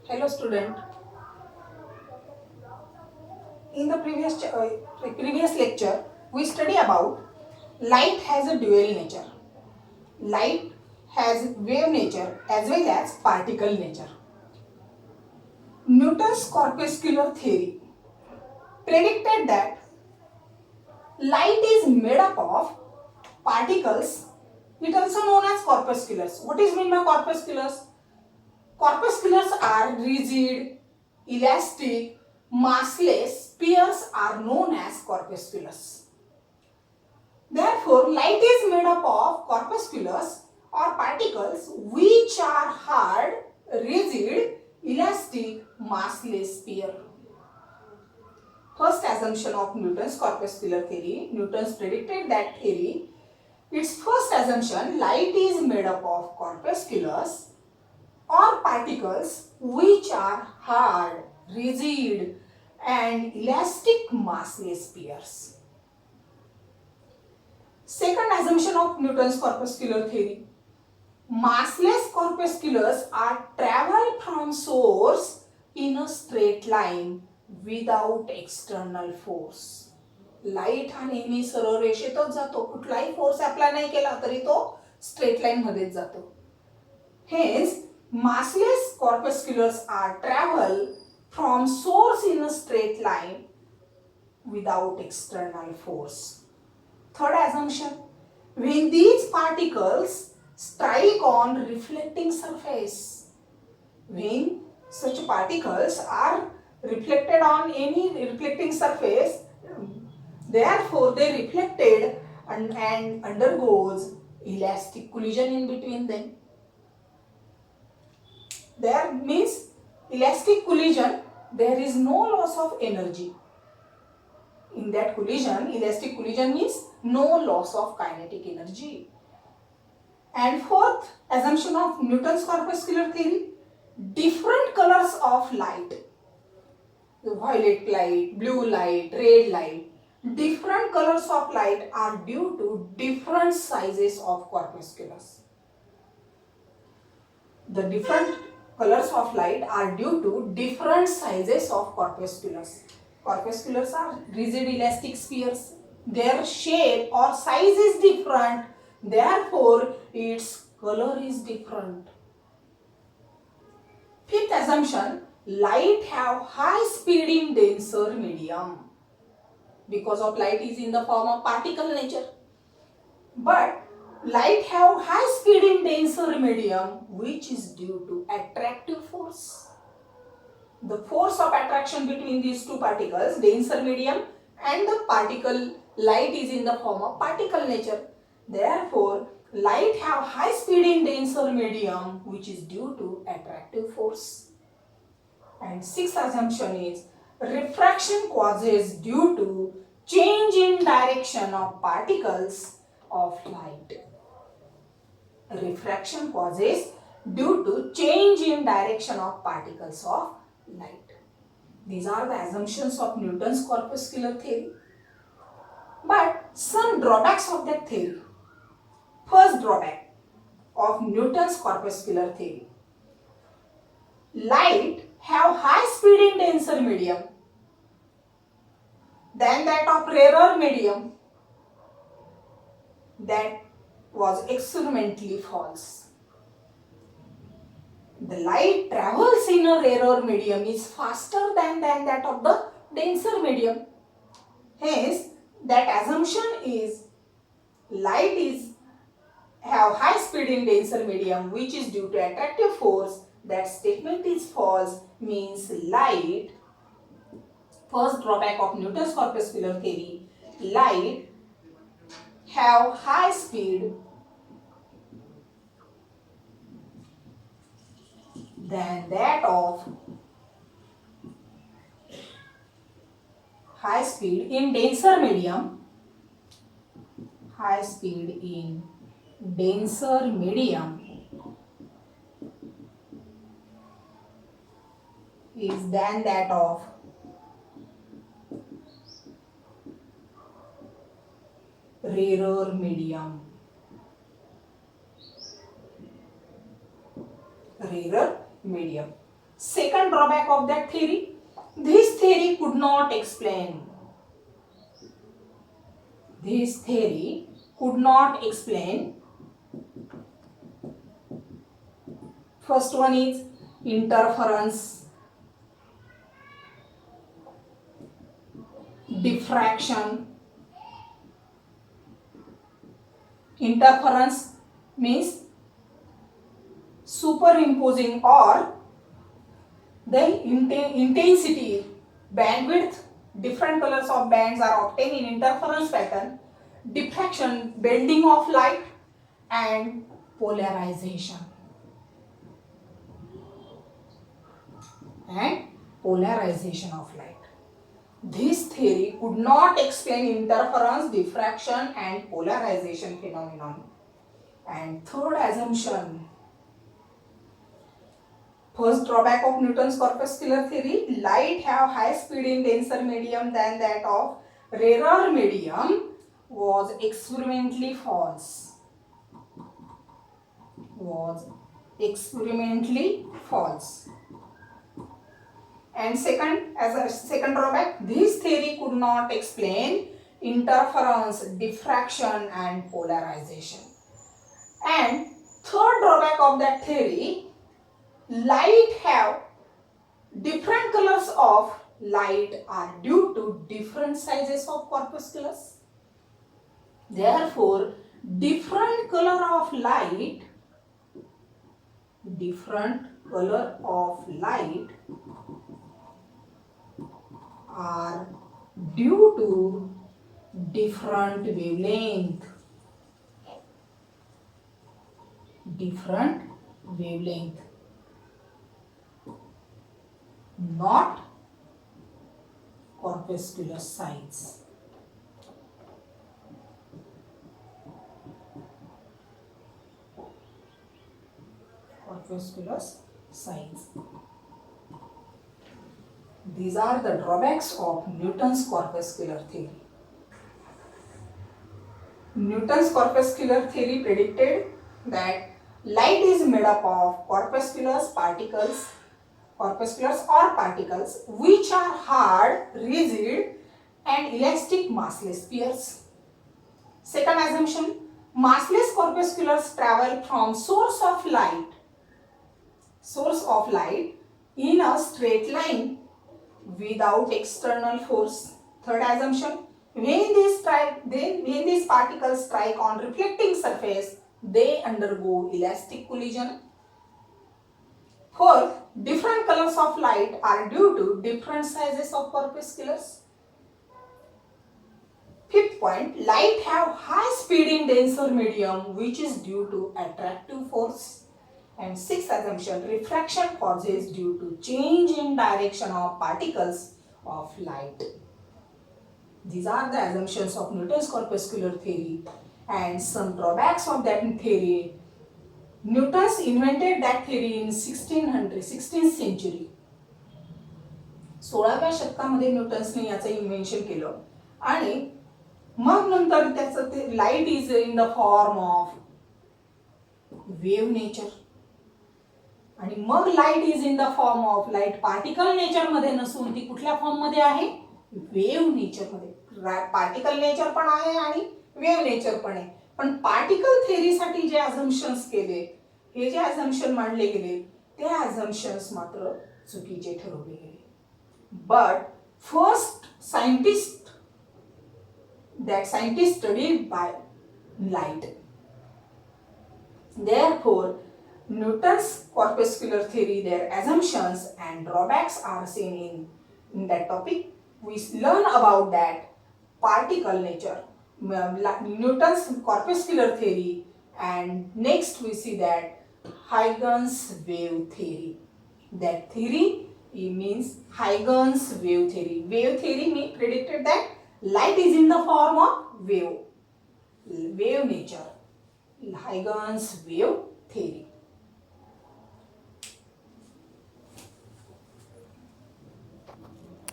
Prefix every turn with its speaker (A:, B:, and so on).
A: Hello student. In the previous lecture we study about light has a dual nature. Light has wave nature as well as particle nature. Newton's corpuscular theory predicted that light is made up of particles. It also known as corpusculars. What is meant by corpusculars? Corpusculars are rigid, elastic, massless spheres are known as corpusculars. Therefore, light is made up of corpusculars or particles which are hard, rigid, elastic, massless sphere. First assumption of Newton's corpuscular theory. Newton's predicted that theory. Its first assumption, light is made up of corpusculars or particles which are hard, rigid and elastic massless spheres. Second assumption of Newton's corpuscular theory. Massless corpusculars are travel from source in a straight line without external force. Light हा नेहमी सरळ रेषेतच जातो, कुठलाही force apply नाही केला तरी तो straight line मध्येच जातो. Hence, massless corpusculars are travel from source in a straight line without external force. Third assumption, when these particles strike on reflecting surface, when such particles are reflected on any reflecting surface, therefore they reflected and undergoes elastic collision in between them. There means elastic collision, there is no loss of energy. In that collision, elastic collision means no loss of kinetic energy. And fourth assumption of Newton's corpuscular theory, different colors of light, violet light, blue light, red light, different colors of light are due to different sizes of corpusculars. The different colors of light are due to different sizes of corpusculars. Corpusculars are rigid elastic spheres. Their shape or size is different. Therefore, its color is different. Fifth assumption, light have high speed in denser medium. Because of light is in the form of particle nature. But light have high speed in denser medium which is due to attractive force. The force of attraction between these two particles, denser medium and the particle light is in the form of particle nature. Therefore, light have high speed in denser medium which is due to attractive force. And sixth assumption is refraction causes due to change in direction of particles of light. Refraction causes due to change in direction of particles of light. These are the assumptions of Newton's corpuscular theory. But some drawbacks of that theory. First drawback of Newton's corpuscular theory. Light have high speed in denser medium than that of rarer medium. That was experimentally false. The light travels in a rarer medium is faster than that of the denser medium. Hence, that assumption is light is have high speed in denser medium which is due to attractive force. That statement is false, means light. First drawback of Newton's corpuscular theory, light have high speed than that of high speed in denser medium. High speed in denser medium is than that of rarer medium. Rarer medium. Second drawback of that theory, this theory could not explain. This theory could not explain. First one is interference, diffraction. Interference means superimposing or the intensity, bandwidth, different colors of bands are obtained in interference pattern. Diffraction, bending of light, and polarization. And polarization of light. This theory could not explain interference, diffraction, and polarization phenomenon. And third assumption, first drawback of Newton's corpuscular theory, light have high speed in denser medium than that of rarer medium, was experimentally false. Was experimentally false. And second, as a second drawback, this theory could not explain interference, diffraction, and polarization. And third drawback of that theory, light have different colors of light are due to different sizes of corpusculars. Therefore, different color of light are due to different wavelength. Not corpuscular size. Corpuscular size. These are the drawbacks of Newton's corpuscular theory. Newton's corpuscular theory predicted that light is made up of corpusculars or particles which are hard, rigid, and elastic massless spheres. Second assumption, massless corpusculars travel from source of light in a straight line without external force. Third assumption, when these particles strike on reflecting surface, they undergo elastic collision. Fourth, different colors of light are due to different sizes of corpusculars. Fifth point, light have high speed in denser medium which is due to attractive force. And sixth assumption, refraction causes due to change in direction of particles of light. These are the assumptions of Newton's corpuscular theory and some drawbacks of that theory. Newton invented that theory in 16th century. 16व्या शतकामध्ये न्यूटन्सने याचं invention केलं आणि मग नंतर त्याचं ते light is in the form of wave nature आणि मग light is in the form of light particle nature मध्ये नसून ती कुठल्या फॉर्म मध्ये आहे वेव्ह नेचर मध्ये पार्टिकल नेचर पण आहे आणि वेव्ह नेचर पण आहे पण पार्टिकल थेअरीसाठी जे अझम्पशन्स केले हे जे अझम्पशन मांडले गेले ते अझम्पशन्स मात्र चुकीचे ठरवले गेले but first scientist studied by light. Therefore, Newton's corpuscular theory, their assumptions and drawbacks are seen in that topic. We learn about that particle nature, Newton's corpuscular theory, and next we see that Huygens wave theory. That theory means Huygens wave theory. Wave theory predicted that light is in the form of wave nature. Huygens wave theory.